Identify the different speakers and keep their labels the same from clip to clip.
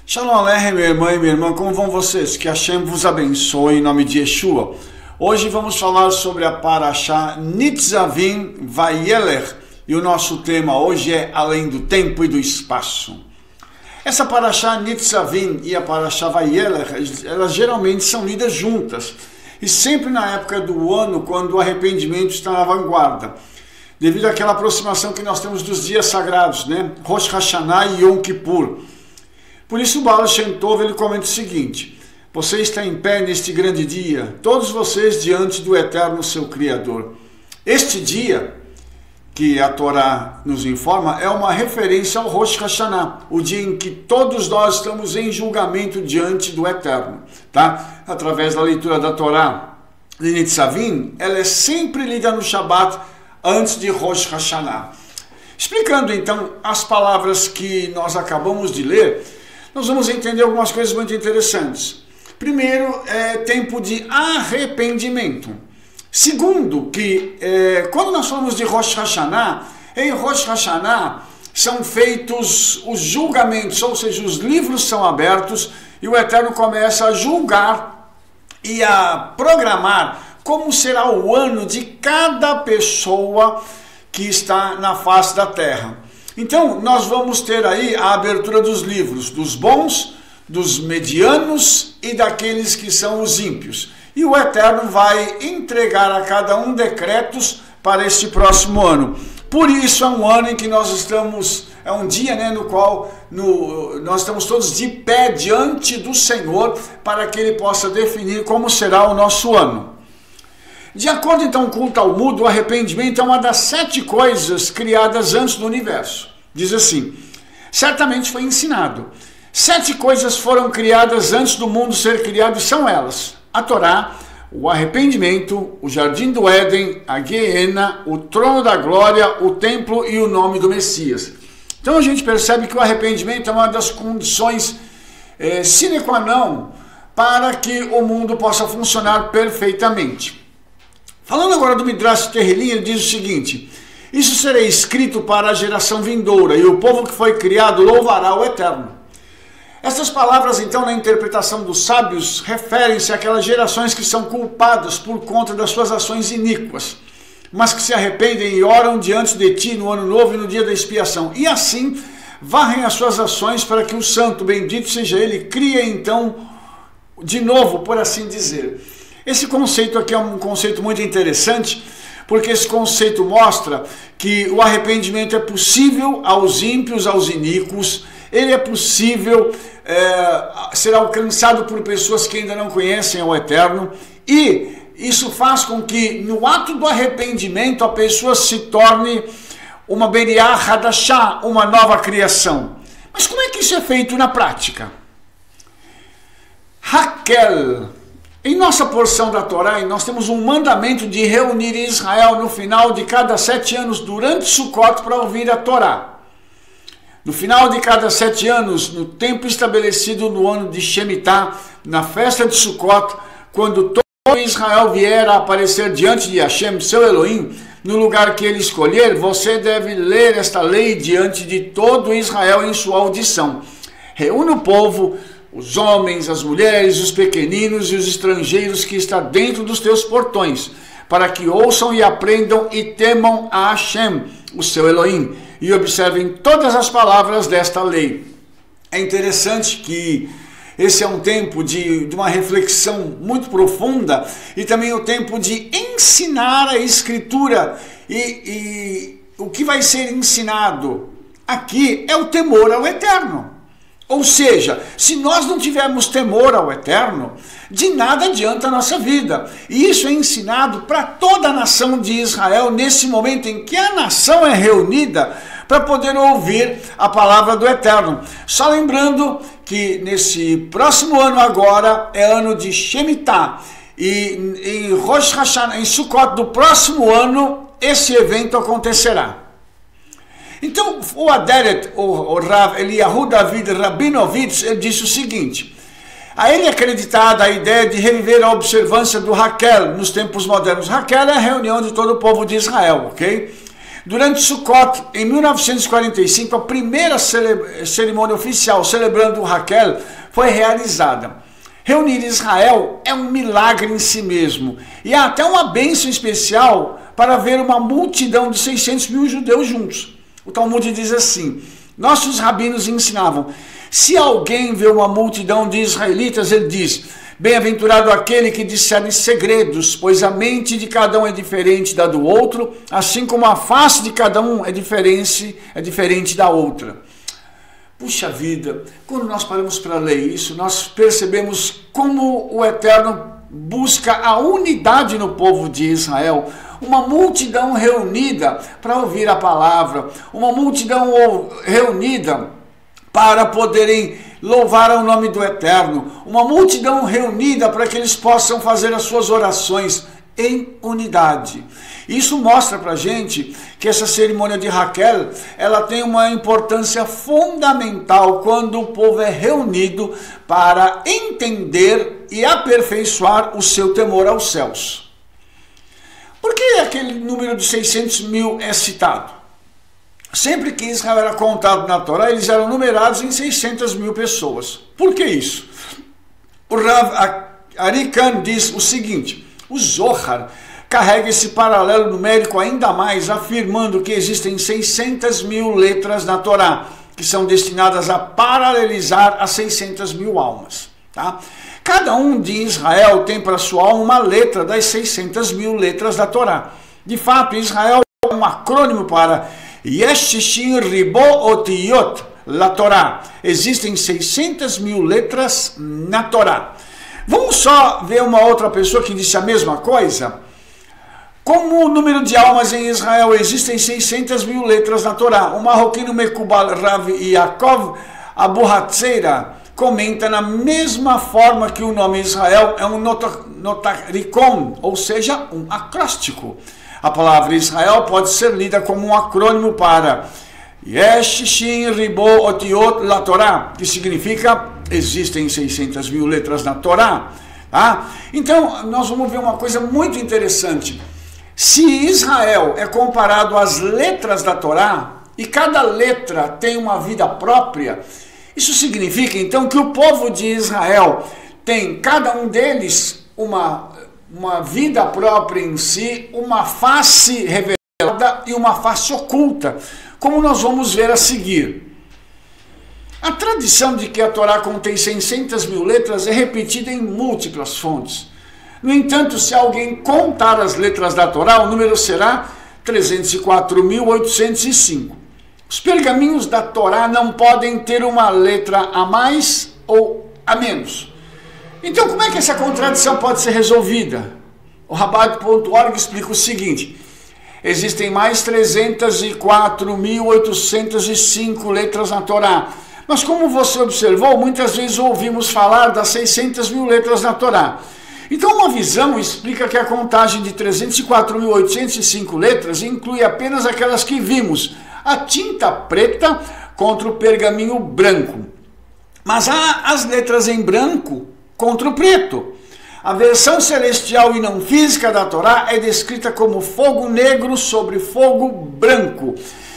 Speaker 1: Shalom Aleichem, meu irmão e minha irmã, como vão vocês? Que Hashem vos abençoe em nome de Yeshua. Hoje vamos falar sobre a Parashá Nitzavim Vayelech e o nosso tema hoje é Além do Tempo e do Espaço. Essa Parashá Nitzavim e a Parashá Vayelech, elas geralmente são lidas juntas e sempre na época do ano quando o arrependimento está na vanguarda, devido àquela aproximação que nós temos dos dias sagrados, né? Rosh Hashanah e Yom Kippur. Por isso o Baal Shem Tov, ele comenta o seguinte: você está em pé neste grande dia, todos vocês diante do eterno seu Criador. Este dia, que a Torá nos informa, é uma referência ao Rosh Hashanah, o dia em que todos nós estamos em julgamento diante do eterno, tá? Através da leitura da Torá de Nitzavim, ela é sempre lida no Shabat antes de Rosh Hashanah. Explicando então as palavras que nós acabamos de ler, nós vamos entender algumas coisas muito interessantes. Primeiro, é tempo de arrependimento. Segundo, que quando nós falamos de Rosh Hashanah, em Rosh Hashanah são feitos os julgamentos, ou seja, os livros são abertos e o Eterno começa a julgar e a programar como será o ano de cada pessoa que está na face da terra. Então, nós vamos ter aí a abertura dos livros, dos bons, dos medianos e daqueles que são os ímpios. E o Eterno vai entregar a cada um decretos para este próximo ano. Por isso é um ano em que nós estamos, é um dia, né, no qual nós estamos todos de pé diante do Senhor para que Ele possa definir como será o nosso ano. De acordo então com o Talmud, o arrependimento é uma das 7 coisas criadas antes do universo. Diz assim: certamente foi ensinado. 7 coisas foram criadas antes do mundo ser criado e são elas: a Torá, o arrependimento, o jardim do Éden, a Guiena, o trono da glória, o templo e o nome do Messias. Então a gente percebe que o arrependimento é uma das condições sine qua non para que o mundo possa funcionar perfeitamente. Falando agora do Midrash Terrilim, ele diz o seguinte: isso será escrito para a geração vindoura, e o povo que foi criado louvará o Eterno. Essas palavras, então, na interpretação dos sábios, referem-se àquelas gerações que são culpadas por conta das suas ações iníquas, mas que se arrependem e oram diante de ti no ano novo e no dia da expiação, e assim varrem as suas ações para que o santo, bendito seja ele, crie então de novo, por assim dizer. Esse conceito aqui é um conceito muito interessante, porque esse conceito mostra que o arrependimento é possível aos ímpios, aos iníquos, ele é possível ser alcançado por pessoas que ainda não conhecem o Eterno, e isso faz com que no ato do arrependimento a pessoa se torne uma Beriah Hadashah, uma nova criação. Mas como é que isso é feito na prática? Raquel. Em nossa porção da Torá, nós temos um mandamento de reunir Israel no final de cada 7 anos durante Sukkot para ouvir a Torá. No final de cada 7 anos, no tempo estabelecido no ano de Shemitah, na festa de Sukkot, quando todo Israel vier a aparecer diante de Hashem, seu Elohim, no lugar que ele escolher, você deve ler esta lei diante de todo Israel em sua audição. Reúne o povo, os homens, as mulheres, os pequeninos e os estrangeiros que estão dentro dos teus portões, para que ouçam e aprendam e temam a Hashem, o seu Elohim, e observem todas as palavras desta lei. É interessante que esse é um tempo de uma reflexão muito profunda e também o tempo de ensinar a Escritura. E o que vai ser ensinado aqui é o temor ao Eterno. Ou seja, se nós não tivermos temor ao Eterno, de nada adianta a nossa vida. E isso é ensinado para toda a nação de Israel nesse momento em que a nação é reunida para poder ouvir a palavra do Eterno. Só lembrando que nesse próximo ano agora é ano de Shemitah. E em Rosh Hashanah, em Sukkot do próximo ano, esse evento acontecerá. Então, o Aderet, o Rav Eliyahu David Rabinovitz, ele disse o seguinte: a ele é acreditada a ideia de reviver a observância do Raquel nos tempos modernos. Raquel é a reunião de todo o povo de Israel, ok? Durante Sukkot, em 1945, a primeira cerimônia oficial celebrando o Hakel foi realizada. Reunir Israel é um milagre em si mesmo, e há até uma bênção especial para ver uma multidão de 600 mil judeus juntos. O Talmud diz assim: nossos rabinos ensinavam, se alguém vê uma multidão de israelitas, ele diz, bem-aventurado aquele que discerne segredos, pois a mente de cada um é diferente da do outro, assim como a face de cada um é diferente da outra. Puxa vida, quando nós paramos para ler isso, nós percebemos como o Eterno busca a unidade no povo de Israel, uma multidão reunida para ouvir a palavra, uma multidão reunida para poderem louvar o nome do Eterno, uma multidão reunida para que eles possam fazer as suas orações em unidade. Isso mostra para a gente que essa cerimônia de Hakel, ela tem uma importância fundamental quando o povo é reunido para entender e aperfeiçoar o seu temor aos céus. Por que aquele número de 600 mil é citado? Sempre que Israel era contado na Torá, eles eram numerados em 600 mil pessoas. Por que isso? O Rav Arikan diz o seguinte: o Zohar carrega esse paralelo numérico ainda mais, afirmando que existem 600 mil letras na Torá, que são destinadas a paralelizar as 600 mil almas. Tá? Cada um de Israel tem para sua alma uma letra das 600 mil letras da Torá. De fato, Israel é um acrônimo para Yesh Shishim Ribo Otiyot la Torá. Existem 600 mil letras na Torá. Vamos só ver uma outra pessoa que disse a mesma coisa? Como o número de almas em Israel, existem 600 mil letras na Torá. O marroquino Mekubal Rav Yaakov Abu Hatzeira comenta na mesma forma que o nome Israel é um notaricon, ou seja, um acróstico. A palavra Israel pode ser lida como um acrônimo para Yesh Shin Ribo Otiot La Torá, que significa existem 600 mil letras na Torá. Tá? Então, nós vamos ver uma coisa muito interessante. Se Israel é comparado às letras da Torá, e cada letra tem uma vida própria, isso significa então que o povo de Israel tem, cada um deles, uma vida própria em si, uma face revelada e uma face oculta, como nós vamos ver a seguir. A tradição de que a Torá contém 600 mil letras é repetida em múltiplas fontes. No entanto, se alguém contar as letras da Torá, o número será 304.805. Os pergaminhos da Torá não podem ter uma letra a mais ou a menos. Então, como é que essa contradição pode ser resolvida? O Rabbad.org explica o seguinte: existem mais 304.805 letras na Torá. Mas como você observou, muitas vezes ouvimos falar das 600 mil letras na Torá. Então, uma visão explica que a contagem de 304.805 letras inclui apenas aquelas que vimos, a tinta preta contra o pergaminho branco. Mas há as letras em branco contra o preto. A versão celestial e não física da Torá é descrita como fogo negro sobre fogo branco.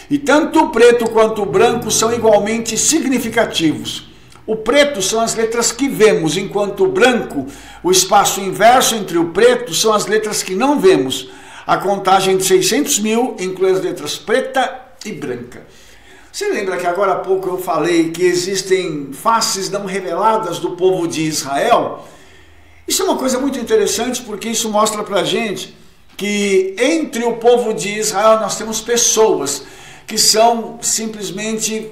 Speaker 1: E tanto o preto quanto o branco são igualmente significativos. O preto são as letras que vemos, enquanto o branco, o espaço inverso entre o preto, são as letras que não vemos. A contagem de 600 mil inclui as letras preta e branca. Você lembra que agora há pouco eu falei que existem faces não reveladas do povo de Israel? Isso é uma coisa muito interessante, porque isso mostra pra gente que entre o povo de Israel nós temos pessoas que são simplesmente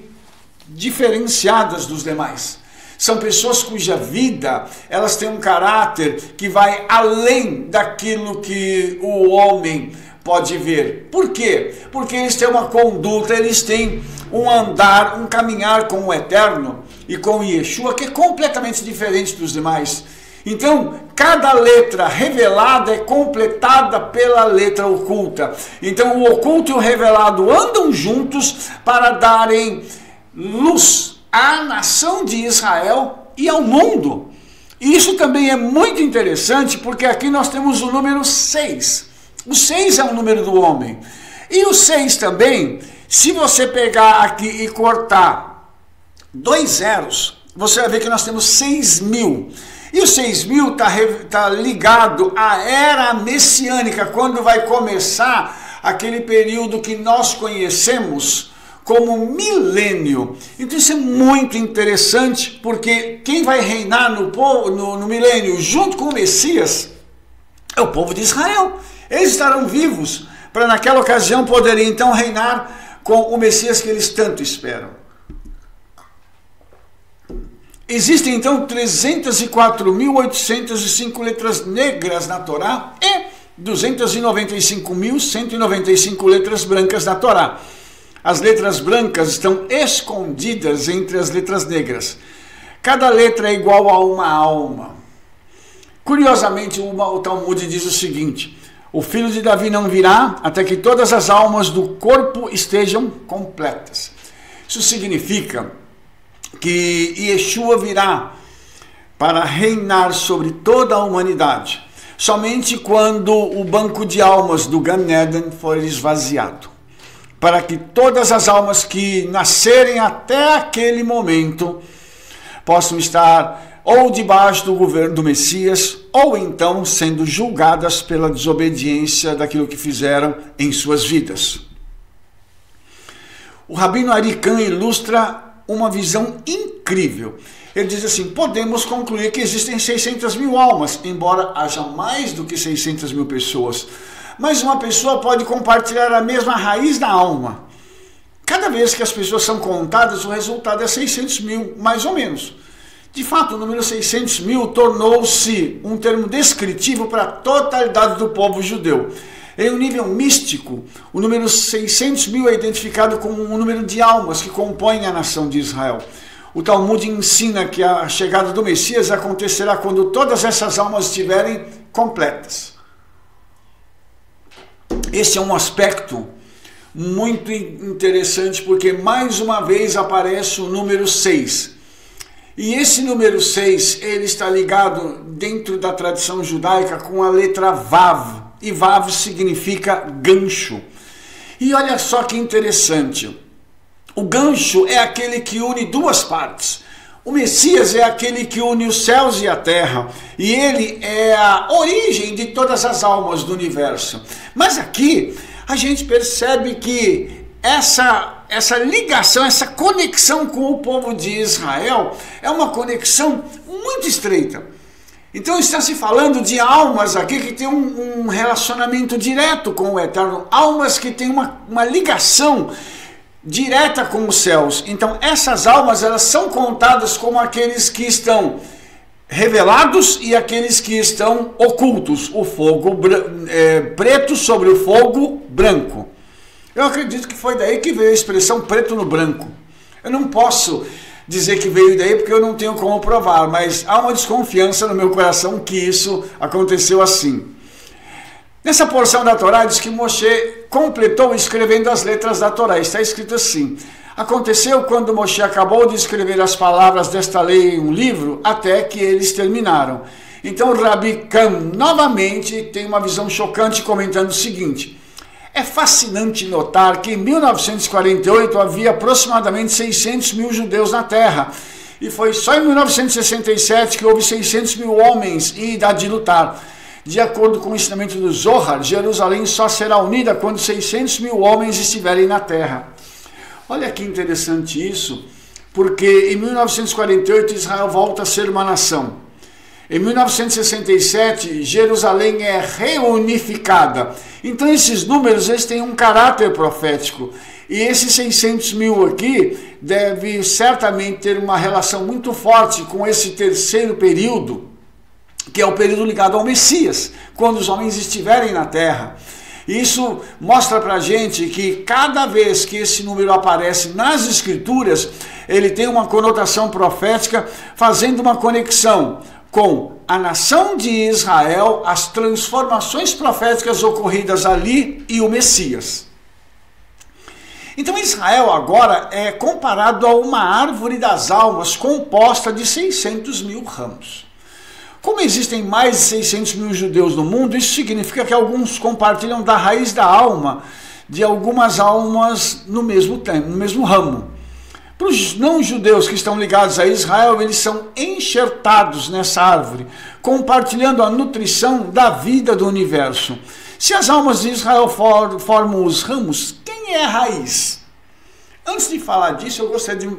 Speaker 1: diferenciadas dos demais. São pessoas cuja vida, elas têm um caráter que vai além daquilo que o homem pode ver. Por quê? Porque eles têm uma conduta, eles têm um andar, um caminhar com o Eterno e com Yeshua que é completamente diferente dos demais. Então, cada letra revelada é completada pela letra oculta. Então, o oculto e o revelado andam juntos para darem luz à nação de Israel e ao mundo. E isso também é muito interessante, porque aqui nós temos o número 6. O 6 é o número do homem. E o 6 também, se você pegar aqui e cortar 2 zeros, você vai ver que nós temos 6.000. E o 6.000 tá ligado à era messiânica, quando vai começar aquele período que nós conhecemos como milênio. Então isso é muito interessante, porque quem vai reinar no milênio junto com o Messias é o povo de Israel. Eles estarão vivos para naquela ocasião poderem então reinar com o Messias que eles tanto esperam. Existem então 304.805 letras negras na Torá e 295.195 letras brancas na Torá. As letras brancas estão escondidas entre as letras negras. Cada letra é igual a uma alma. Curiosamente, o Talmud diz o seguinte: o filho de Davi não virá até que todas as almas do corpo estejam completas. Isso significa que Yeshua virá para reinar sobre toda a humanidade, somente quando o banco de almas do Gan Eden for esvaziado, para que todas as almas que nascerem até aquele momento possam estar ou debaixo do governo do Messias, ou então sendo julgadas pela desobediência daquilo que fizeram em suas vidas. O Rabino Ari Kahn ilustra uma visão incrível. Ele diz assim: podemos concluir que existem 600.000 almas, embora haja mais do que 600.000 pessoas. Mas uma pessoa pode compartilhar a mesma raiz da alma. Cada vez que as pessoas são contadas, o resultado é 600.000, mais ou menos. De fato, o número 600.000 tornou-se um termo descritivo para a totalidade do povo judeu. Em um nível místico, o número 600.000 é identificado como um número de almas que compõem a nação de Israel. O Talmud ensina que a chegada do Messias acontecerá quando todas essas almas estiverem completas. Esse é um aspecto muito interessante, porque mais uma vez aparece o número 6. E esse número 6, ele está ligado dentro da tradição judaica com a letra Vav. E Vav significa gancho. E olha só que interessante. O gancho é aquele que une duas partes. O Messias é aquele que une os céus e a terra. E ele é a origem de todas as almas do universo. Mas aqui a gente percebe que essa ligação, essa conexão com o povo de Israel é uma conexão muito estreita. Então está se falando de almas aqui que têm um relacionamento direto com o Eterno, almas que têm uma ligação direta com os céus. Então essas almas, elas são contadas como aqueles que estão revelados e aqueles que estão ocultos, o fogo preto sobre o fogo branco. Eu acredito que foi daí que veio a expressão preto no branco. Eu não posso dizer que veio daí porque eu não tenho como provar, mas há uma desconfiança no meu coração que isso aconteceu assim. Nessa porção da Torá diz que Moshe completou escrevendo as letras da Torá. Está escrito assim: aconteceu quando Moshe acabou de escrever as palavras desta lei em um livro, até que eles terminaram. Então Rabbi Kahn novamente tem uma visão chocante, comentando o seguinte: é fascinante notar que em 1948 havia aproximadamente 600.000 judeus na Terra. E foi só em 1967 que houve 600.000 homens em idade de lutar. De acordo com o ensinamento do Zohar, Jerusalém só será unida quando 600.000 homens estiverem na Terra. Olha que interessante isso, porque em 1948 Israel volta a ser uma nação. Em 1967, Jerusalém é reunificada. Então esses números, eles têm um caráter profético. E esses 600.000 aqui deve certamente ter uma relação muito forte com esse terceiro período, que é o período ligado ao Messias, quando os homens estiverem na terra. Isso mostra pra gente que cada vez que esse número aparece nas Escrituras, ele tem uma conotação profética, fazendo uma conexão com a nação de Israel, as transformações proféticas ocorridas ali e o Messias. Então Israel agora é comparado a uma árvore das almas composta de 600.000 ramos. Como existem mais de 600.000 judeus no mundo, isso significa que alguns compartilham da raiz da alma, de algumas almas no mesmo tempo, no mesmo ramo. Para os não-judeus que estão ligados a Israel, eles são enxertados nessa árvore, compartilhando a nutrição da vida do universo. Se as almas de Israel formam os ramos, quem é a raiz? Antes de falar disso, eu gostaria de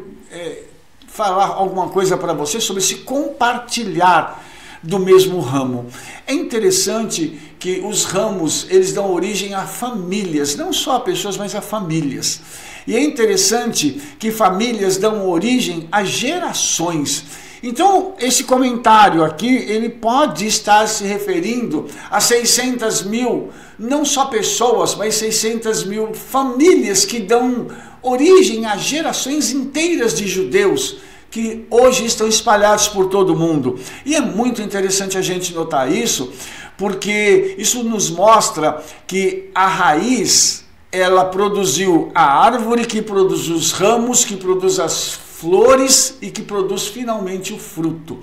Speaker 1: falar alguma coisa para você sobre esse compartilhar do mesmo ramo. É interessante que os ramos, eles dão origem a famílias, não só a pessoas, mas a famílias. E é interessante que famílias dão origem a gerações. Então, esse comentário aqui, ele pode estar se referindo a 600 mil, não só pessoas, mas 600 mil famílias que dão origem a gerações inteiras de judeus, que hoje estão espalhados por todo o mundo. E é muito interessante a gente notar isso, porque isso nos mostra que a raiz, ela produziu a árvore, que produz os ramos, que produz as flores e que produz finalmente o fruto.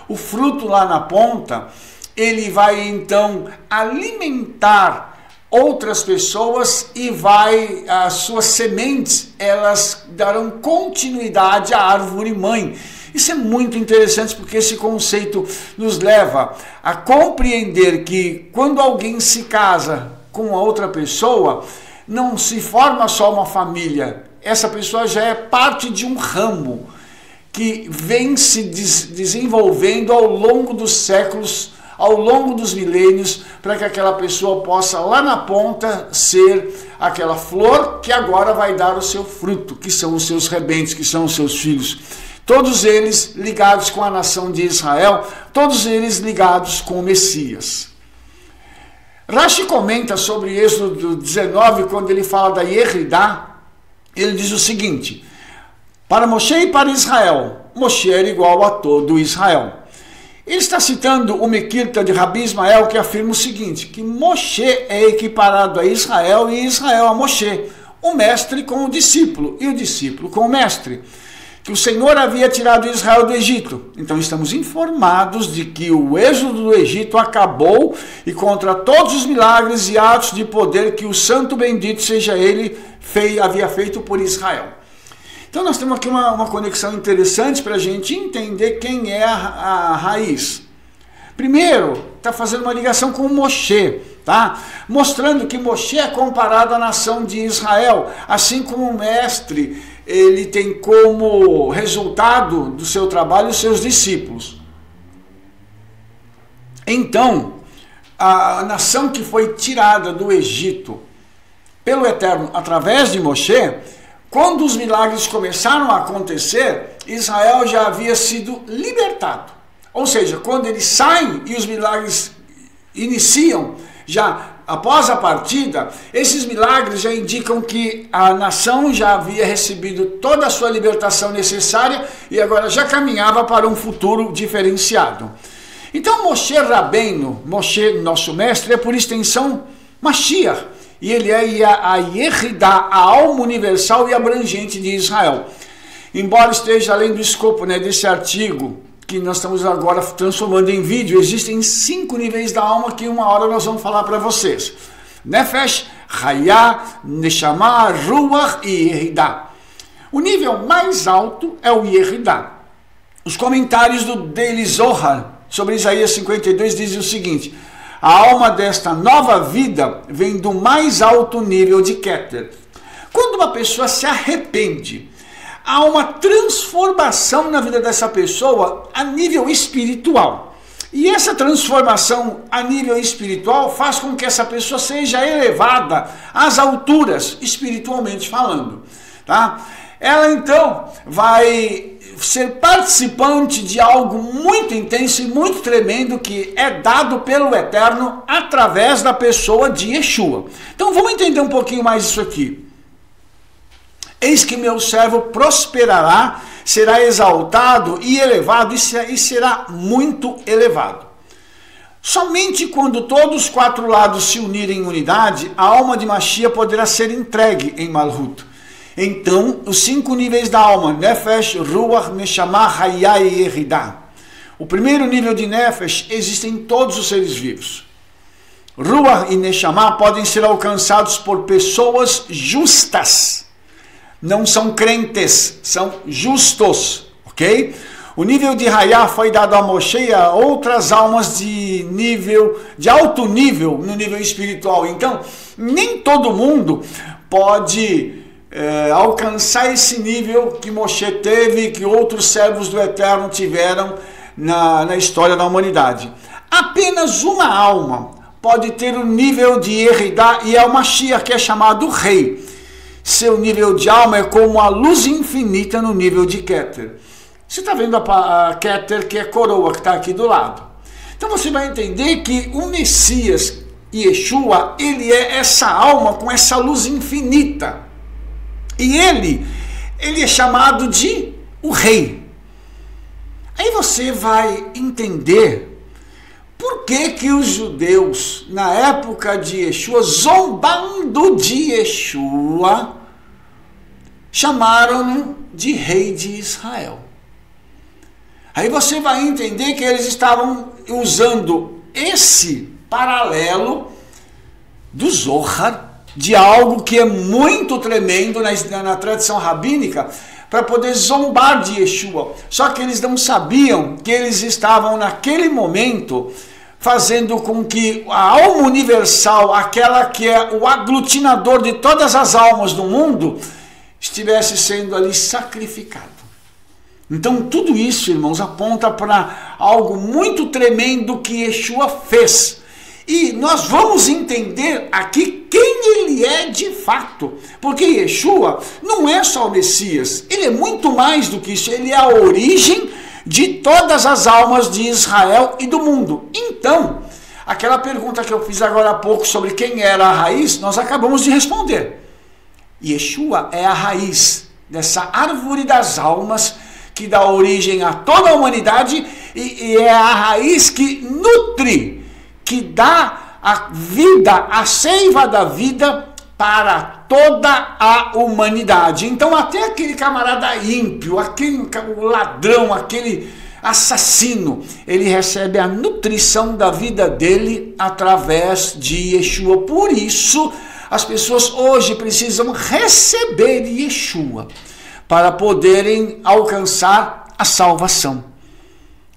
Speaker 1: O fruto lá na ponta, ele vai então alimentar outras pessoas e as suas sementes, elas darão continuidade à árvore mãe. Isso é muito interessante porque esse conceito nos leva a compreender que quando alguém se casa com a outra pessoa, não se forma só uma família, essa pessoa já é parte de um ramo que vem se desenvolvendo ao longo dos séculos, ao longo dos milênios, para que aquela pessoa possa lá na ponta ser aquela flor que agora vai dar o seu fruto, que são os seus rebentes, que são os seus filhos. Todos eles ligados com a nação de Israel, todos eles ligados com o Messias. Rashi comenta sobre Êxodo 19, quando ele fala da Yeridá, ele diz o seguinte: para Moshe e para Israel, Moshe era igual a todo Israel. Ele está citando o Mequilta de Rabi Ismael, que afirma o seguinte, que Moshe é equiparado a Israel e Israel a Moshe, o mestre com o discípulo e o discípulo com o mestre, que o Senhor havia tirado Israel do Egito. Então estamos informados de que o êxodo do Egito acabou e contra todos os milagres e atos de poder que o santo bendito seja ele havia feito por Israel. Então nós temos aqui uma conexão interessante para a gente entender quem é a raiz. Primeiro, está fazendo uma ligação com Moshe, tá? Mostrando que Moshe é comparado à nação de Israel, assim como o mestre, ele tem como resultado do seu trabalho os seus discípulos. Então, a nação que foi tirada do Egito pelo Eterno através de Moshe, quando os milagres começaram a acontecer, Israel já havia sido libertado. Ou seja, quando eles saem e os milagres iniciam, já após a partida, esses milagres já indicam que a nação já havia recebido toda a sua libertação necessária e agora já caminhava para um futuro diferenciado. Então Moshe Rabbeinu, Moshe, nosso mestre, é por extensão Mashiach, e ele é a Yeridá, a alma universal e abrangente de Israel. Embora esteja além do escopo, desse artigo, que nós estamos agora transformando em vídeo, existem 5 níveis da alma que uma hora nós vamos falar para vocês. Nefesh, Hayah, Neshama, Ruach e Yeridá. O nível mais alto é o Yeridá. Os comentários do Daily Zohar sobre Isaías 52 dizem o seguinte: a alma desta nova vida vem do mais alto nível de Keter. Quando uma pessoa se arrepende, há uma transformação na vida dessa pessoa a nível espiritual. E essa transformação a nível espiritual faz com que essa pessoa seja elevada às alturas, espiritualmente falando. Tá? Ela então vai ser participante de algo muito intenso e muito tremendo que é dado pelo Eterno através da pessoa de Yeshua. Então vamos entender um pouquinho mais isso aqui. Eis que meu servo prosperará, será exaltado e elevado, e será muito elevado. Somente quando todos os 4 lados se unirem em unidade, a alma de Mashiach poderá ser entregue em Malhut. Então, os 5 níveis da alma, Nefesh, Ruach, Neshama, Hayah e Yeridá. O primeiro nível de Nefesh existe em todos os seres vivos. Ruach e Neshama podem ser alcançados por pessoas justas. Não são crentes, são justos, ok? O nível de Hayah foi dado a Moshe e a outras almas de alto nível no nível espiritual. Então, nem todo mundo pode alcançar esse nível que Moshe teve, que outros servos do Eterno tiveram na história da humanidade. Apenas uma alma pode ter o nível de Yeridá, e é o Mashiach, que é chamado Rei. Seu nível de alma é como a luz infinita no nível de Keter. Você está vendo a Keter, que é coroa, que está aqui do lado. Então você vai entender que o Messias, Yeshua, ele é essa alma com essa luz infinita. E ele é chamado de o Rei. Aí você vai entender por que os judeus, na época de Yeshua, zombando de Yeshua, chamaram-no de Rei de Israel. Aí você vai entender que eles estavam usando esse paralelo do Zohar, de algo que é muito tremendo na tradição rabínica, para poder zombar de Yeshua. Só que eles não sabiam que eles estavam naquele momento fazendo com que a alma universal, aquela que é o aglutinador de todas as almas do mundo, estivesse sendo ali sacrificado. Então tudo isso, irmãos, aponta para algo muito tremendo que Yeshua fez. E nós vamos entender aqui quem ele é de fato. Porque Yeshua não é só o Messias, ele é muito mais do que isso. Ele é a origem de todas as almas de Israel e do mundo. Então, aquela pergunta que eu fiz agora há pouco sobre quem era a raiz, nós acabamos de responder. Yeshua é a raiz dessa árvore das almas que dá origem a toda a humanidade e é a raiz que nutre, que dá a vida, a seiva da vida para toda a humanidade. Então até aquele camarada ímpio, aquele ladrão, aquele assassino, ele recebe a nutrição da vida dele através de Yeshua. Por isso as pessoas hoje precisam receber Yeshua para poderem alcançar a salvação.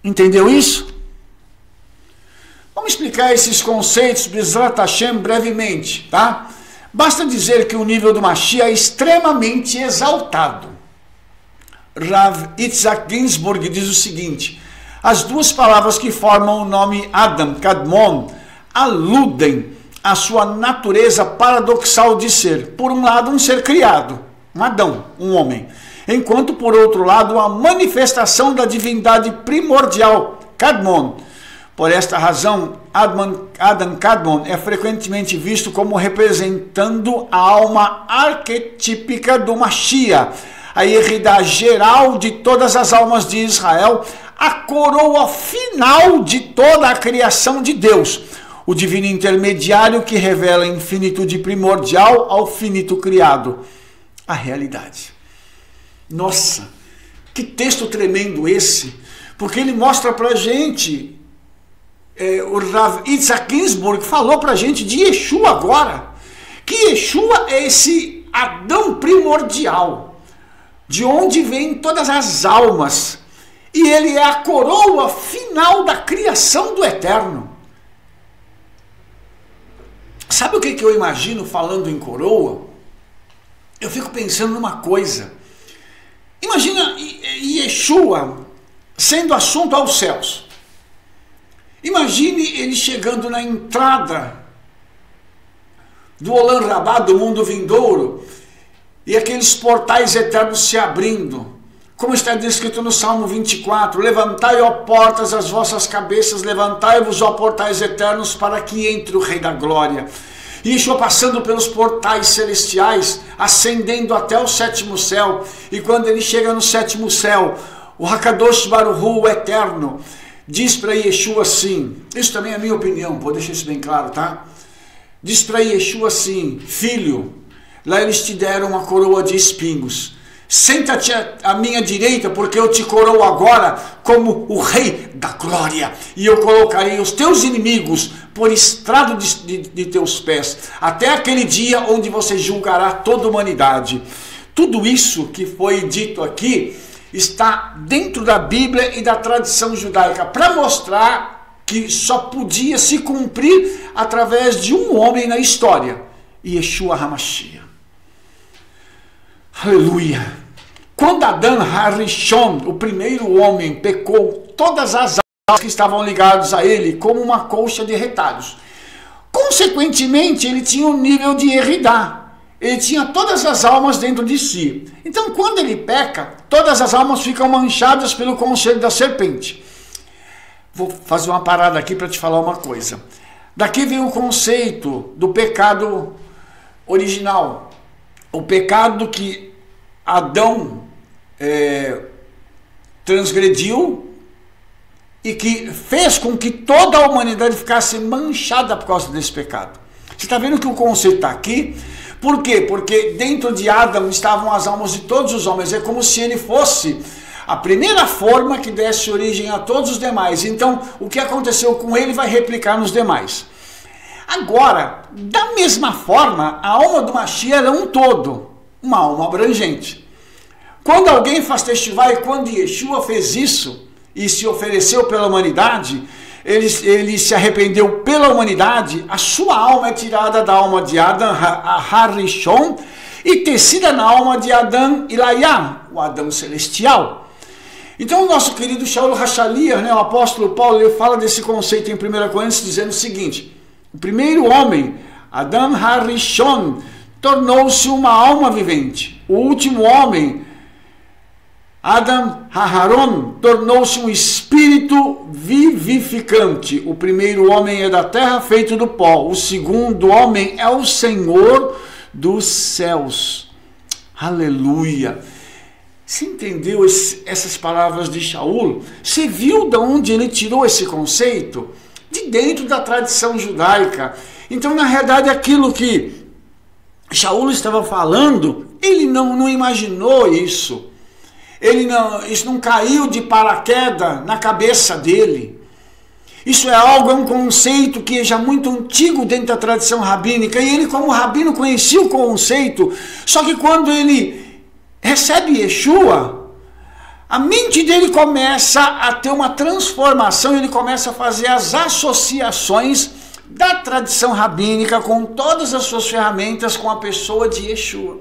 Speaker 1: Entendeu isso? Vamos explicar esses conceitos, Bezrat Hashem, brevemente, tá? Basta dizer que o nível do Mashiach é extremamente exaltado. Rav Yitzhak Ginsburg diz o seguinte: as duas palavras que formam o nome Adam, Kadmon, aludem à sua natureza paradoxal de ser, por um lado, um ser criado, um Adão, um homem, enquanto, por outro lado, a manifestação da divindade primordial, Kadmon. Por esta razão, Adam Kadmon é frequentemente visto como representando a alma arquetípica do Mashiach, a Yeridá geral de todas as almas de Israel, a coroa final de toda a criação de Deus, o divino intermediário que revela a infinitude primordial ao finito criado, a realidade. Nossa, que texto tremendo esse, porque ele mostra para a gente... o Rav Yitzhak Ginsburg falou para a gente de Yeshua agora, que Yeshua é esse Adão primordial, de onde vêm todas as almas, e ele é a coroa final da criação do Eterno. Sabe o que eu imagino falando em coroa? Eu fico pensando numa coisa. Imagina Yeshua sendo assunto aos céus. Imagine ele chegando na entrada do Olam Rabá, do mundo vindouro, e aqueles portais eternos se abrindo, como está descrito no Salmo 24, levantai, ó portas, as vossas cabeças, levantai-vos, ó portais eternos, para que entre o Rei da Glória. E Yeshua passando pelos portais celestiais, ascendendo até o sétimo céu, e quando ele chega no sétimo céu, o Hakadosh Baruch Hu, o Eterno, diz para Yeshua assim, isso também é a minha opinião, vou deixar isso bem claro, tá? Diz para Yeshua assim, filho, lá eles te deram uma coroa de espinhos, Senta-te à minha direita, porque eu te coroo agora como o Rei da Glória. E eu colocarei os teus inimigos por estrado de teus pés, até aquele dia onde você julgará toda a humanidade. Tudo isso que foi dito aqui está dentro da Bíblia e da tradição judaica, para mostrar que só podia se cumprir através de um homem na história, Yeshua HaMashiach. Aleluia! Quando Adão Harishon, o primeiro homem, pecou, todas as almas que estavam ligadas a ele como uma colcha de retalhos. Consequentemente, ele tinha um nível de Eridá. Ele tinha todas as almas dentro de si. Então, quando ele peca, todas as almas ficam manchadas pelo conselho da serpente. Vou fazer uma parada aqui para te falar uma coisa. Daqui vem o conceito do pecado original. O pecado que Adão transgrediu e que fez com que toda a humanidade ficasse manchada por causa desse pecado. Você está vendo que o conceito está aqui? Por quê? Porque dentro de Adão estavam as almas de todos os homens. É como se ele fosse a primeira forma que desse origem a todos os demais. Então, o que aconteceu com ele vai replicar nos demais. Agora, da mesma forma, a alma do Mashiach era um todo, uma alma abrangente. Quando alguém faz teshuvá, e quando Yeshua fez isso e se ofereceu pela humanidade, ele se arrependeu pela humanidade, a sua alma é tirada da alma de Adão Harishon e tecida na alma de Adão Ilayá, o Adão celestial. Então o nosso querido Shaul Hashaliah, o apóstolo Paulo, ele fala desse conceito em 1 Coríntios dizendo o seguinte: o primeiro homem, Adão Harishon, tornou-se uma alma vivente. O último homem, Adam Haharon, tornou-se um espírito vivificante. O primeiro homem é da terra, feito do pó. O segundo homem é o Senhor dos céus. Aleluia! Você entendeu essas palavras de Shaul? Você viu de onde ele tirou esse conceito? De dentro da tradição judaica. Então, na realidade, aquilo que Shaul estava falando, ele não imaginou isso. Isso não caiu de paraquedas na cabeça dele. Isso é um conceito que é já muito antigo dentro da tradição rabínica, e ele, como rabino, conhecia o conceito, só que quando ele recebe Yeshua, a mente dele começa a ter uma transformação, ele começa a fazer as associações da tradição rabínica com todas as suas ferramentas com a pessoa de Yeshua.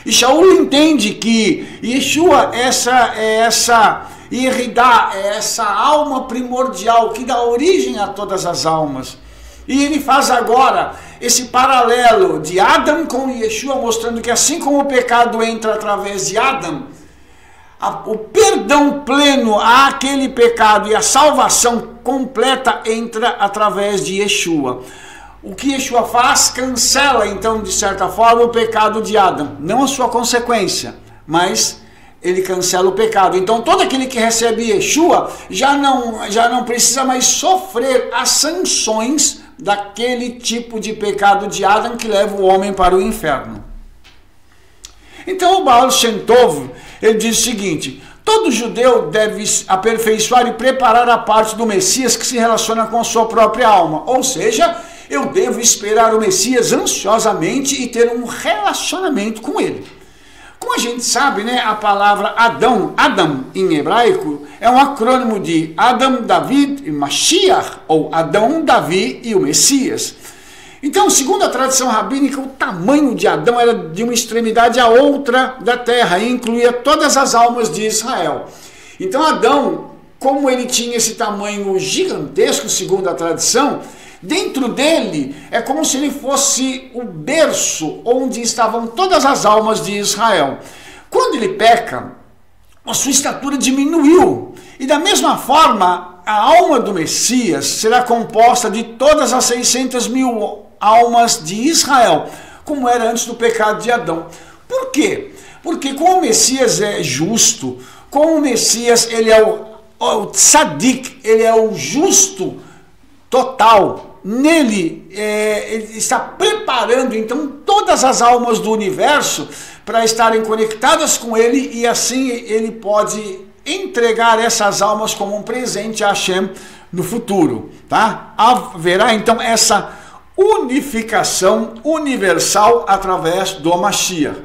Speaker 1: E Shaul entende que Yeshua é essa Yeridá, é essa alma primordial que dá origem a todas as almas. E ele faz agora esse paralelo de Adão com Yeshua, mostrando que assim como o pecado entra através de Adão, o perdão pleno àquele pecado e a salvação completa entra através de Yeshua. O que Yeshua faz cancela, então, de certa forma, o pecado de Adão. Não a sua consequência, mas ele cancela o pecado. Então, todo aquele que recebe Yeshua já não precisa mais sofrer as sanções daquele tipo de pecado de Adão que leva o homem para o inferno. Então, o Baal Shem Tov, ele diz o seguinte: todo judeu deve aperfeiçoar e preparar a parte do Messias que se relaciona com a sua própria alma. Ou seja, eu devo esperar o Messias ansiosamente e ter um relacionamento com ele. Como a gente sabe, a palavra Adão em hebraico, é um acrônimo de Adam, David e Mashiach, ou Adão, Davi e o Messias. Então, segundo a tradição rabínica, o tamanho de Adão era de uma extremidade à outra da terra e incluía todas as almas de Israel. Então, Adão, como ele tinha esse tamanho gigantesco, segundo a tradição, dentro dele é como se ele fosse o berço onde estavam todas as almas de Israel. Quando ele peca, a sua estatura diminuiu. E da mesma forma, a alma do Messias será composta de todas as 600 mil almas de Israel, como era antes do pecado de Adão. Por quê? Porque como o Messias é justo, como o Messias ele é o tzadik, ele é o justo total, nele ele está preparando então todas as almas do universo para estarem conectadas com ele, e assim ele pode entregar essas almas como um presente a Hashem no futuro, tá? Haverá então essa unificação universal através do Mashiach.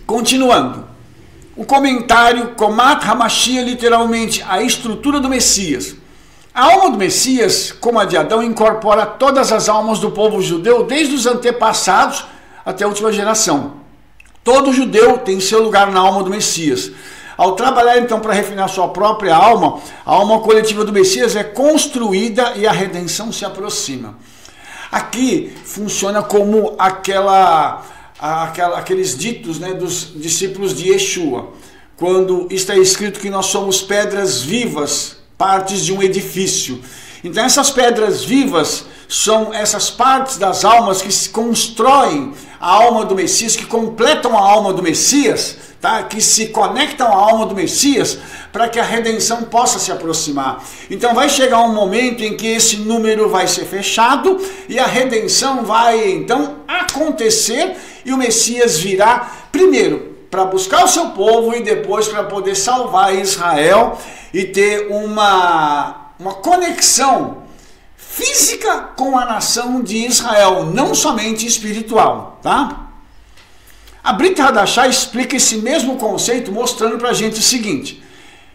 Speaker 1: Continuando, o comentário Komat HaMashiach, literalmente a estrutura do Messias. A alma do Messias, como a de Adão, incorpora todas as almas do povo judeu, desde os antepassados até a última geração. Todo judeu tem seu lugar na alma do Messias. Ao trabalhar então para refinar sua própria alma, a alma coletiva do Messias é construída e a redenção se aproxima. Aqui funciona como aqueles ditos, né, dos discípulos de Yeshua, quando está escrito que nós somos pedras vivas, partes de um edifício. Então essas pedras vivas são essas partes das almas que se constroem a alma do Messias, que completam a alma do Messias, tá? Que se conectam à alma do Messias para que a redenção possa se aproximar. Então vai chegar um momento em que esse número vai ser fechado e a redenção vai então acontecer, e o Messias virá primeiro para buscar o seu povo e depois para poder salvar Israel e ter uma conexão física com a nação de Israel, não somente espiritual, tá? A Brit Hadashah explica esse mesmo conceito mostrando para a gente o seguinte,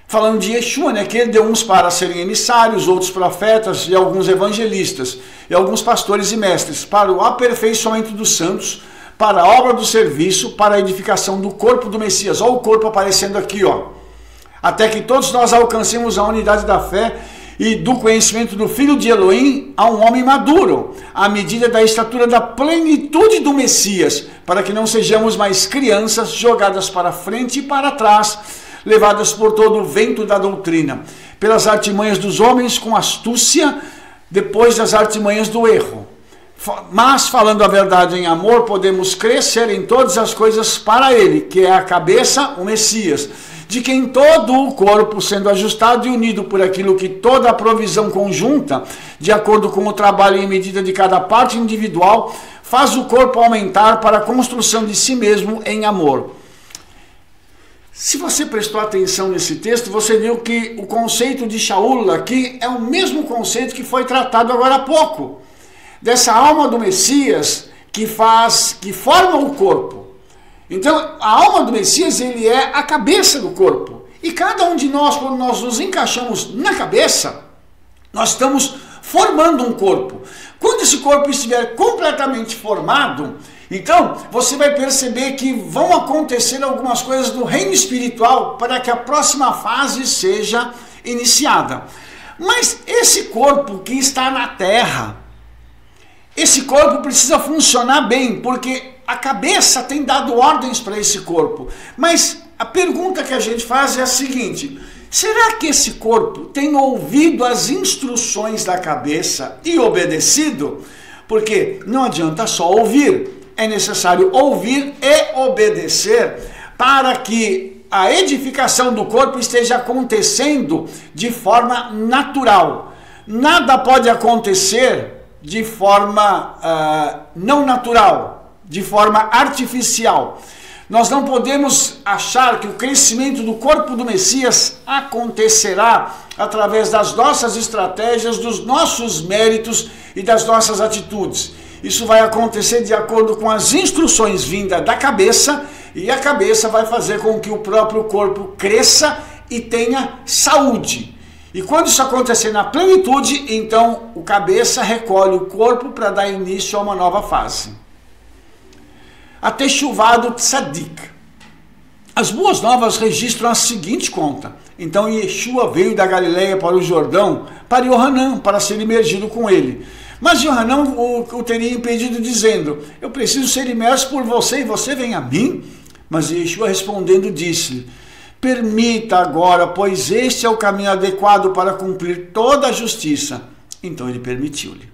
Speaker 1: falando de Yeshua, né, que ele deu uns para serem emissários, outros profetas e alguns evangelistas, e alguns pastores e mestres, para o aperfeiçoamento dos santos, para a obra do serviço, para a edificação do corpo do Messias. Olha o corpo aparecendo aqui, ó. Até que todos nós alcancemos a unidade da fé e do conhecimento do Filho de Elohim a um homem maduro, à medida da estatura da plenitude do Messias, para que não sejamos mais crianças jogadas para frente e para trás, levadas por todo o vento da doutrina, pelas artimanhas dos homens com astúcia, depois das artimanhas do erro. Mas, falando a verdade em amor, podemos crescer em todas as coisas para ele, que é a cabeça, o Messias, de quem todo o corpo, sendo ajustado e unido por aquilo que toda a provisão conjunta, de acordo com o trabalho e medida de cada parte individual, faz o corpo aumentar para a construção de si mesmo em amor. Se você prestou atenção nesse texto, você viu que o conceito de Shaul aqui é o mesmo conceito que foi tratado agora há pouco, dessa alma do Messias que forma o corpo. Então, a alma do Messias, ele é a cabeça do corpo. E cada um de nós, quando nós nos encaixamos na cabeça, nós estamos formando um corpo. Quando esse corpo estiver completamente formado, então você vai perceber que vão acontecer algumas coisas no reino espiritual para que a próxima fase seja iniciada. Mas esse corpo que está na terra, esse corpo precisa funcionar bem, porque a cabeça tem dado ordens para esse corpo. Mas a pergunta que a gente faz é a seguinte: será que esse corpo tem ouvido as instruções da cabeça e obedecido? Porque não adianta só ouvir, é necessário ouvir e obedecer para que a edificação do corpo esteja acontecendo de forma natural. Nada pode acontecer de forma não natural, de forma artificial. Nós não podemos achar que o crescimento do corpo do Messias acontecerá através das nossas estratégias, dos nossos méritos e das nossas atitudes. Isso vai acontecer de acordo com as instruções vindas da cabeça, e a cabeça vai fazer com que o próprio corpo cresça e tenha saúde. E quando isso acontecer na plenitude, então o cabeça recolhe o corpo para dar início a uma nova fase. A Teshuvá do Tzadik. As boas novas registram a seguinte conta: então Yeshua veio da Galileia para o Jordão, para Yohanan, para ser imergido com ele. Mas Yohanan o teria impedido, dizendo: eu preciso ser imerso por você e você vem a mim? Mas Yeshua respondendo disse-lhe: permita agora, pois este é o caminho adequado para cumprir toda a justiça. Então ele permitiu-lhe.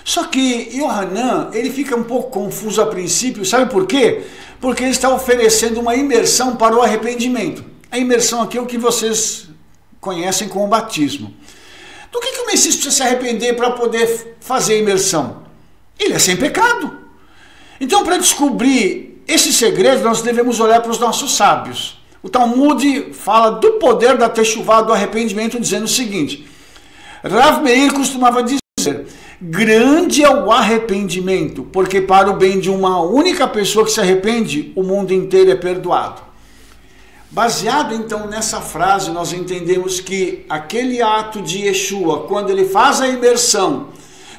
Speaker 1: Só que Yohanan, ele fica um pouco confuso a princípio, sabe por quê? Porque ele está oferecendo uma imersão para o arrependimento. A imersão aqui é o que vocês conhecem como batismo. Do que o Messias precisa se arrepender para poder fazer a imersão? Ele é sem pecado. Então, para descobrir esse segredo, nós devemos olhar para os nossos sábios. O Talmud fala do poder da Teshuvá, do arrependimento, dizendo o seguinte: Rav Meir costumava dizer: grande é o arrependimento, porque para o bem de uma única pessoa que se arrepende, o mundo inteiro é perdoado. Baseado então nessa frase, nós entendemos que aquele ato de Yeshua, quando ele faz a imersão,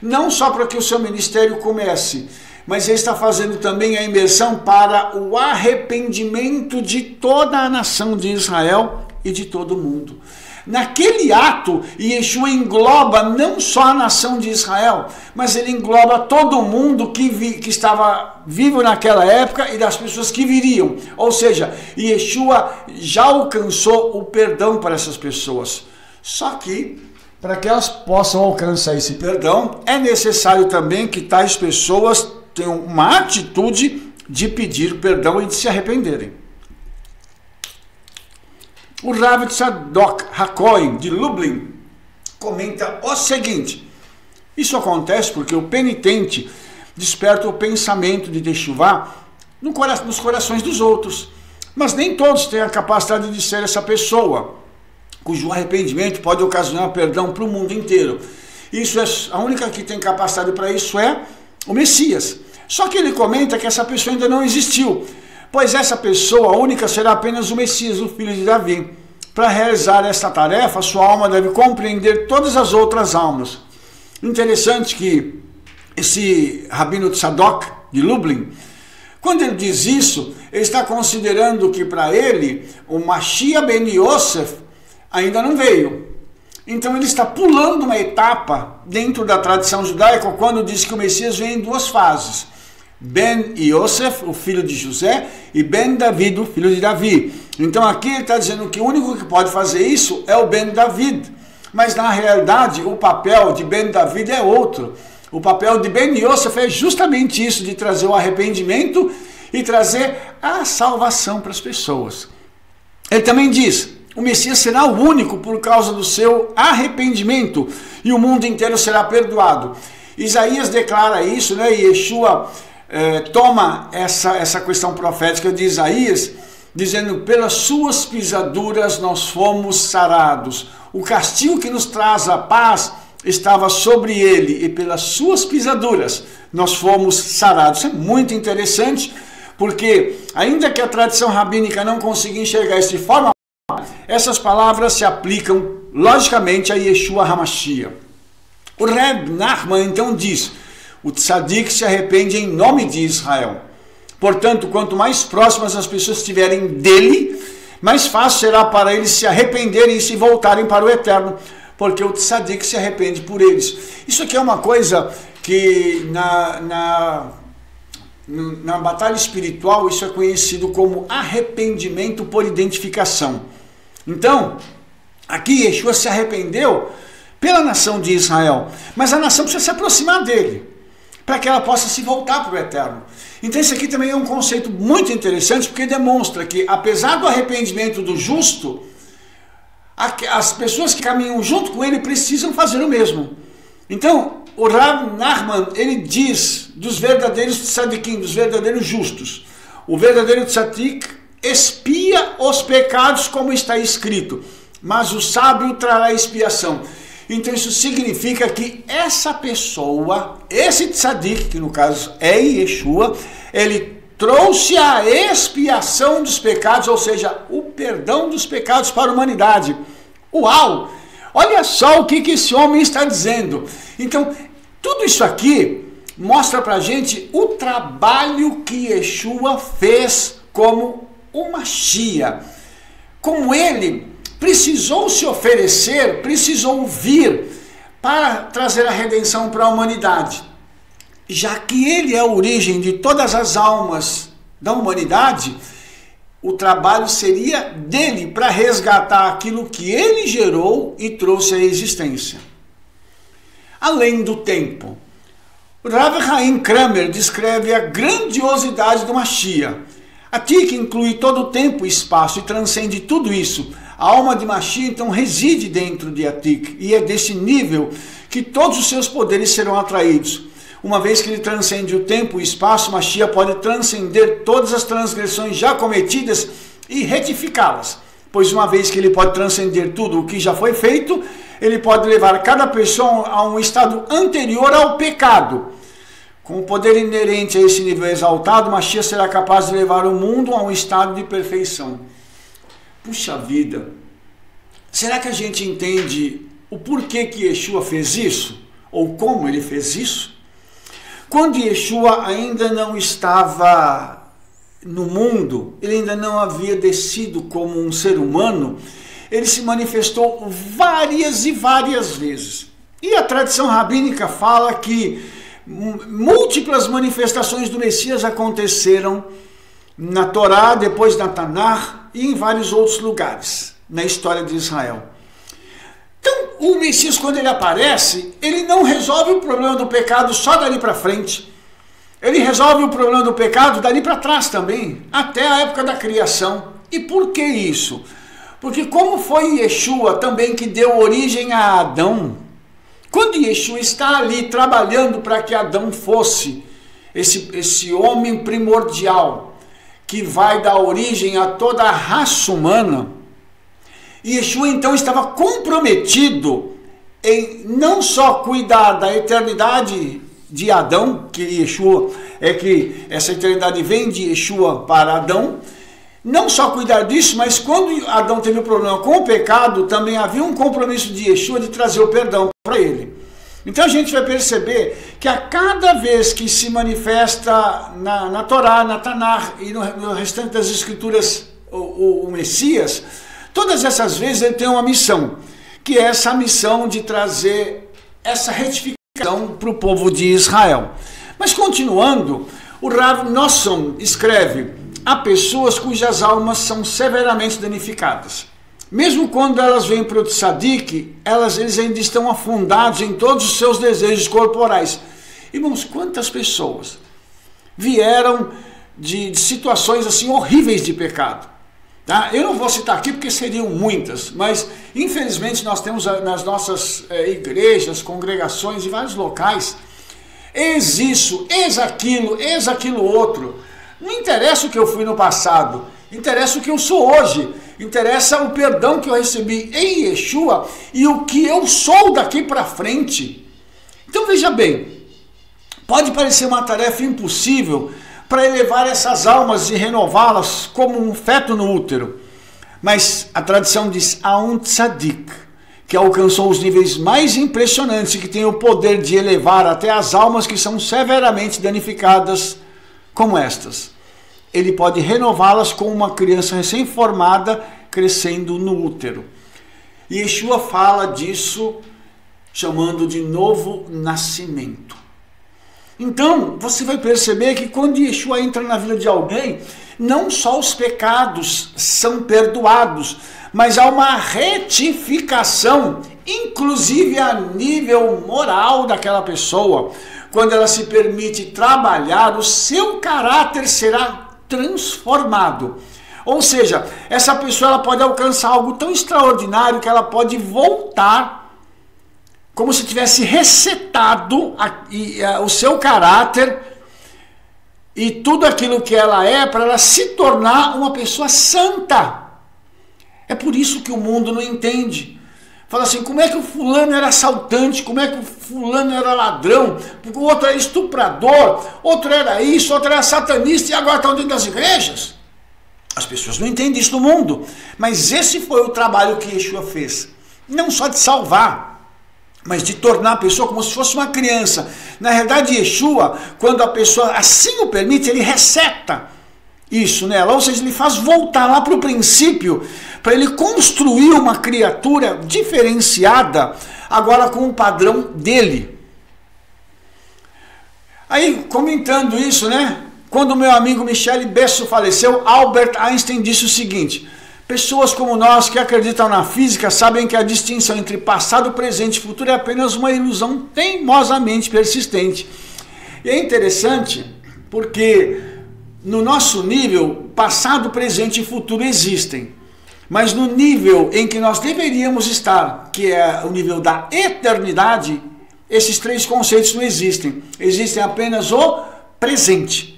Speaker 1: não só para que o seu ministério comece, mas ele está fazendo também a imersão para o arrependimento de toda a nação de Israel e de todo o mundo. Naquele ato, Yeshua engloba não só a nação de Israel, mas ele engloba todo mundo que estava vivo naquela época e das pessoas que viriam. Ou seja, Yeshua já alcançou o perdão para essas pessoas. Só que, para que elas possam alcançar esse perdão, é necessário também que tais pessoas tenham uma atitude de pedir perdão e de se arrependerem. O Rav Tzadok HaKohen, de Lublin, comenta o seguinte: isso acontece porque o penitente desperta o pensamento de Teshuvá nos corações dos outros, mas nem todos têm a capacidade de ser essa pessoa, cujo arrependimento pode ocasionar perdão para o mundo inteiro. Isso é, a única que tem capacidade para isso é o Messias. Só que ele comenta que essa pessoa ainda não existiu, pois essa pessoa única será apenas o Messias, o filho de Davi. Para realizar esta tarefa, sua alma deve compreender todas as outras almas. Interessante que esse Rabino Tzadok, de Lublin, quando ele diz isso, ele está considerando que para ele, o Mashiach ben Yosef ainda não veio. Então ele está pulando uma etapa dentro da tradição judaica, quando diz que o Messias vem em duas fases: Ben Yosef, o filho de José, e Ben David, o filho de Davi. Então aqui ele está dizendo que o único que pode fazer isso é o Ben David. Mas na realidade o papel de Ben David é outro. O papel de Ben Yosef é justamente isso, de trazer o arrependimento e trazer a salvação para as pessoas. Ele também diz: o Messias será o único por causa do seu arrependimento e o mundo inteiro será perdoado. Isaías declara isso, né? E Yeshua toma essa questão profética de Isaías, dizendo: pelas suas pisaduras nós fomos sarados. O castigo que nos traz a paz estava sobre ele, e pelas suas pisaduras nós fomos sarados. Isso é muito interessante, porque ainda que a tradição rabínica não consiga enxergar isso de forma, essas palavras se aplicam logicamente a Yeshua HaMashiach. O Reb Nachman então diz: o tzadik se arrepende em nome de Israel. Portanto, quanto mais próximas as pessoas estiverem dele, mais fácil será para eles se arrependerem e se voltarem para o eterno, porque o tzadik se arrepende por eles. Isso aqui é uma coisa que na batalha espiritual isso é conhecido como arrependimento por identificação. Então, aqui Yeshua se arrependeu pela nação de Israel, mas a nação precisa se aproximar dele, para que ela possa se voltar para o eterno. Então esse aqui também é um conceito muito interessante, porque demonstra que, apesar do arrependimento do justo, as pessoas que caminham junto com ele precisam fazer o mesmo. Então, o Rav Nachman, ele diz dos verdadeiros tzadikim, dos verdadeiros justos: o verdadeiro tzadik expia os pecados, como está escrito, mas o sábio trará expiação. Então isso significa que essa pessoa, esse tzadik, que no caso é Yeshua, ele trouxe a expiação dos pecados, ou seja, o perdão dos pecados para a humanidade. Uau! Olha só o que esse homem está dizendo. Então, tudo isso aqui mostra para a gente o trabalho que Yeshua fez como o Mashiach. Como ele precisou se oferecer, precisou vir para trazer a redenção para a humanidade. Já que ele é a origem de todas as almas da humanidade, o trabalho seria dele para resgatar aquilo que ele gerou e trouxe à existência. Além do tempo, Rav Chaim Kramer descreve a grandiosidade do Mashiach. Aqui que inclui todo o tempo e espaço e transcende tudo isso. A alma de Mashiach então reside dentro de Atik, e é desse nível que todos os seus poderes serão atraídos. Uma vez que ele transcende o tempo e o espaço, Mashiach pode transcender todas as transgressões já cometidas e retificá-las. Pois uma vez que ele pode transcender tudo o que já foi feito, ele pode levar cada pessoa a um estado anterior ao pecado. Com o poder inerente a esse nível exaltado, Mashiach será capaz de levar o mundo a um estado de perfeição. Puxa vida, será que a gente entende o porquê que Yeshua fez isso? Ou como ele fez isso? Quando Yeshua ainda não estava no mundo, ele ainda não havia descido como um ser humano, ele se manifestou várias e várias vezes. E a tradição rabínica fala que múltiplas manifestações do Messias aconteceram na Torá, depois na Tanar e em vários outros lugares na história de Israel. Então, o Messias, quando ele aparece, ele não resolve o problema do pecado só dali para frente. Ele resolve o problema do pecado dali para trás também, até a época da criação. E por que isso? Porque como foi Yeshua também que deu origem a Adão, quando Yeshua está ali trabalhando para que Adão fosse esse homem primordial, que vai dar origem a toda a raça humana, Yeshua então estava comprometido em não só cuidar da eternidade de Adão, que Yeshua é que essa eternidade vem de Yeshua para Adão, não só cuidar disso, mas quando Adão teve um problema com o pecado, também havia um compromisso de Yeshua de trazer o perdão para ele. Então a gente vai perceber que a cada vez que se manifesta na Torá, na Tanar e no restante das escrituras o Messias, todas essas vezes ele tem uma missão, que é essa missão de trazer essa retificação para o povo de Israel. Mas continuando, o Rav Nosson escreve: há pessoas cujas almas são severamente danificadas. Mesmo quando elas vêm para o tzadik, eles ainda estão afundados em todos os seus desejos corporais. Irmãos, quantas pessoas vieram de situações assim horríveis de pecado? Tá? Eu não vou citar aqui porque seriam muitas, mas infelizmente nós temos nas nossas igrejas, congregações e vários locais, eis isso, eis aquilo outro. Não interessa o que eu fui no passado, interessa o que eu sou hoje, interessa o perdão que eu recebi em Yeshua e o que eu sou daqui para frente. Então veja bem, pode parecer uma tarefa impossível para elevar essas almas e renová-las como um feto no útero, mas a tradição diz: há um tzadik que alcançou os níveis mais impressionantes e que tem o poder de elevar até as almas que são severamente danificadas como estas. Ele pode renová-las como uma criança recém-formada crescendo no útero. E Yeshua fala disso chamando de novo nascimento. Então, você vai perceber que quando Yeshua entra na vida de alguém, não só os pecados são perdoados, mas há uma retificação, inclusive a nível moral daquela pessoa. Quando ela se permite trabalhar, o seu caráter será transformado. Ou seja, essa pessoa ela pode alcançar algo tão extraordinário que ela pode voltar como se tivesse resetado o seu caráter e tudo aquilo que ela é, para ela se tornar uma pessoa santa. É por isso que o mundo não entende. Fala assim: como é que o fulano era assaltante, como é que o fulano era ladrão, porque o outro era estuprador, outro era isso, outro era satanista e agora estão dentro das igrejas? As pessoas não entendem isso no mundo, mas esse foi o trabalho que Yeshua fez. Não só de salvar, mas de tornar a pessoa como se fosse uma criança. Na realidade, Yeshua, quando a pessoa assim o permite, ele reseta isso nela, ou seja, ele faz voltar lá para o princípio, para ele construir uma criatura diferenciada, agora com o padrão dele. Aí, comentando isso, né? Quando o meu amigo Michele Besso faleceu, Albert Einstein disse o seguinte: pessoas como nós que acreditam na física sabem que a distinção entre passado, presente e futuro é apenas uma ilusão teimosamente persistente. E é interessante porque no nosso nível, passado, presente e futuro existem. Mas no nível em que nós deveríamos estar, que é o nível da eternidade, esses três conceitos não existem. Existem apenas o presente.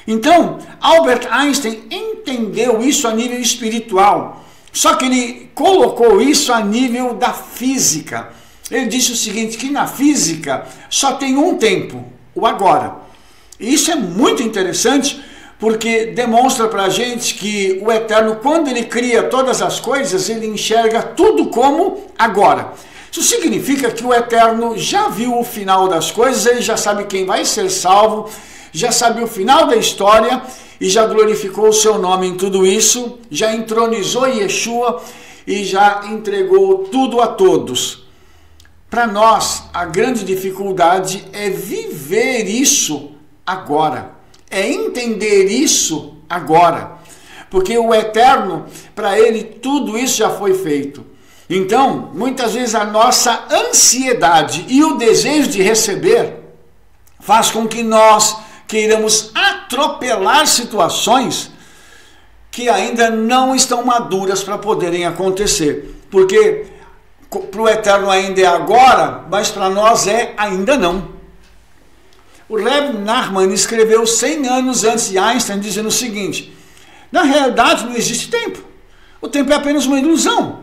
Speaker 1: Então, Albert Einstein entendeu isso a nível espiritual, só que ele colocou isso a nível da física. Ele disse o seguinte, que na física só tem um tempo, o agora. E isso é muito interessante, porque demonstra para a gente que o Eterno, quando ele cria todas as coisas, ele enxerga tudo como agora. Isso significa que o Eterno já viu o final das coisas, ele já sabe quem vai ser salvo, já sabe o final da história e já glorificou o seu nome em tudo isso, já entronizou Yeshua e já entregou tudo a todos. Para nós, a grande dificuldade é viver isso agora, é entender isso agora, porque o Eterno, para ele, tudo isso já foi feito. Então, muitas vezes a nossa ansiedade e o desejo de receber faz com que nós queiramos atropelar situações que ainda não estão maduras para poderem acontecer. Porque para o Eterno ainda é agora, mas para nós é ainda não. O Reb Nachman escreveu 100 anos antes de Einstein dizendo o seguinte, na realidade não existe tempo. O tempo é apenas uma ilusão.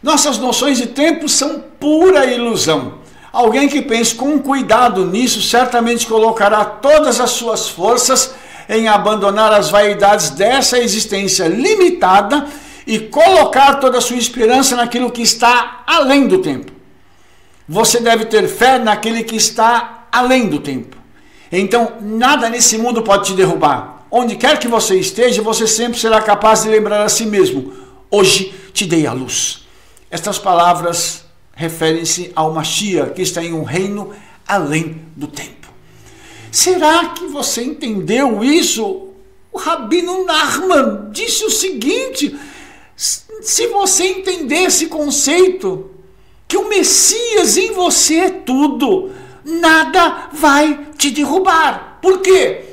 Speaker 1: Nossas noções de tempo são pura ilusão. Alguém que pense com cuidado nisso certamente colocará todas as suas forças em abandonar as vaidades dessa existência limitada e colocar toda a sua esperança naquilo que está além do tempo. Você deve ter fé naquele que está além do tempo. Então, nada nesse mundo pode te derrubar. Onde quer que você esteja, você sempre será capaz de lembrar a si mesmo, hoje te dei a luz. Estas palavras referem-se ao Mashiach, que está em um reino além do tempo. Será que você entendeu isso? O Rabino Nachman disse o seguinte, se você entender esse conceito, que o Messias em você é tudo, nada vai te derrubar. Por quê?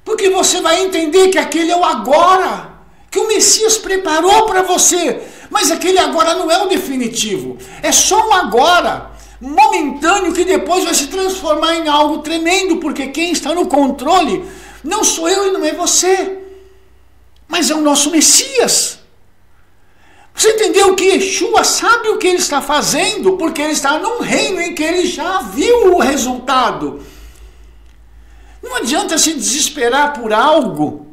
Speaker 1: Porque você vai entender que aquele é o agora, que o Messias preparou para você, mas aquele agora não é o definitivo, é só um agora, momentâneo, que depois vai se transformar em algo tremendo, porque quem está no controle não sou eu e não é você, mas é o nosso Messias. Você entendeu que Yeshua sabe o que ele está fazendo, porque ele está num reino em que ele já viu o resultado. Não adianta se desesperar por algo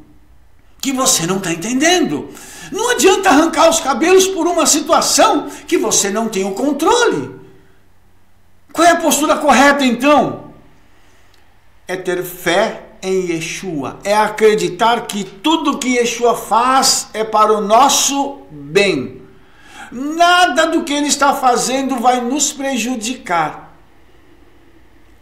Speaker 1: que você não está entendendo. Não adianta arrancar os cabelos por uma situação que você não tem o controle. Qual é a postura correta então? É ter fé em Yeshua, é acreditar que tudo que Yeshua faz é para o nosso bem. Nada do que ele está fazendo vai nos prejudicar.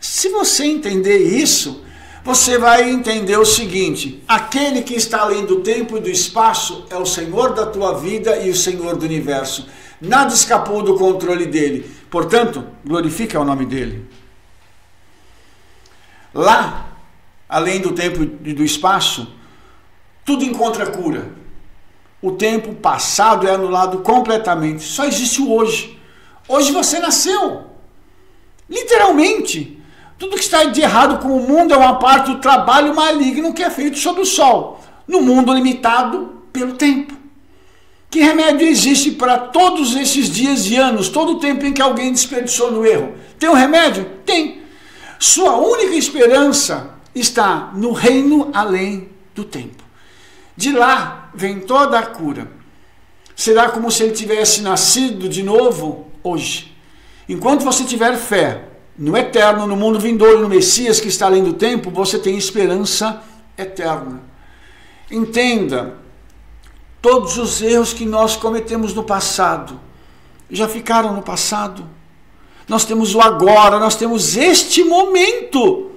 Speaker 1: Se você entender isso, você vai entender o seguinte, aquele que está além do tempo e do espaço é o Senhor da tua vida e o Senhor do universo. Nada escapou do controle dele. Portanto, glorifica o nome dele. Lá, além do tempo e do espaço, tudo encontra cura. O tempo passado é anulado completamente. Só existe o hoje. Hoje você nasceu. Literalmente. Tudo que está de errado com o mundo é uma parte do trabalho maligno que é feito sob o sol, no mundo limitado pelo tempo. Que remédio existe para todos esses dias e anos, todo o tempo em que alguém desperdiçou no erro? Tem um remédio? Tem. Sua única esperança está no reino além do tempo. De lá vem toda a cura. Será como se ele tivesse nascido de novo hoje. Enquanto você tiver fé no eterno, no mundo vindouro, no Messias que está além do tempo, você tem esperança eterna. Entenda, todos os erros que nós cometemos no passado, já ficaram no passado. Nós temos o agora, nós temos este momento.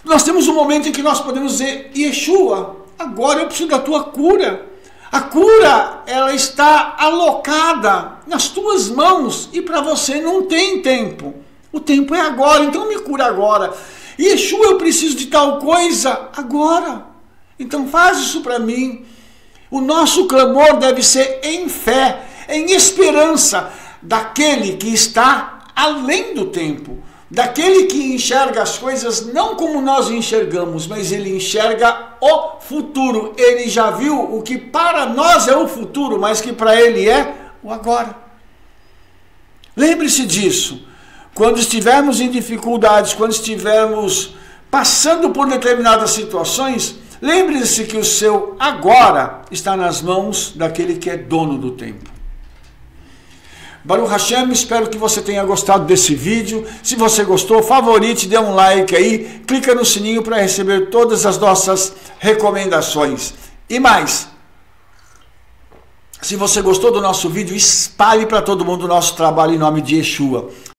Speaker 1: Nós temos um momento em que nós podemos dizer, Yeshua, agora eu preciso da tua cura. A cura, ela está alocada nas tuas mãos e para você não tem tempo. O tempo é agora, então me cura agora. Yeshua, eu preciso de tal coisa agora. Então faz isso para mim. O nosso clamor deve ser em fé, em esperança daquele que está além do tempo, daquele que enxerga as coisas não como nós enxergamos, mas ele enxerga o futuro. Ele já viu o que para nós é o futuro, mas que para ele é o agora. Lembre-se disso. Quando estivermos em dificuldades, quando estivermos passando por determinadas situações, lembre-se que o seu agora está nas mãos daquele que é dono do tempo. Baruch Hashem, espero que você tenha gostado desse vídeo. Se você gostou, favorite, dê um like aí, clica no sininho para receber todas as nossas recomendações. E mais, se você gostou do nosso vídeo, espalhe para todo mundo o nosso trabalho em nome de Yeshua.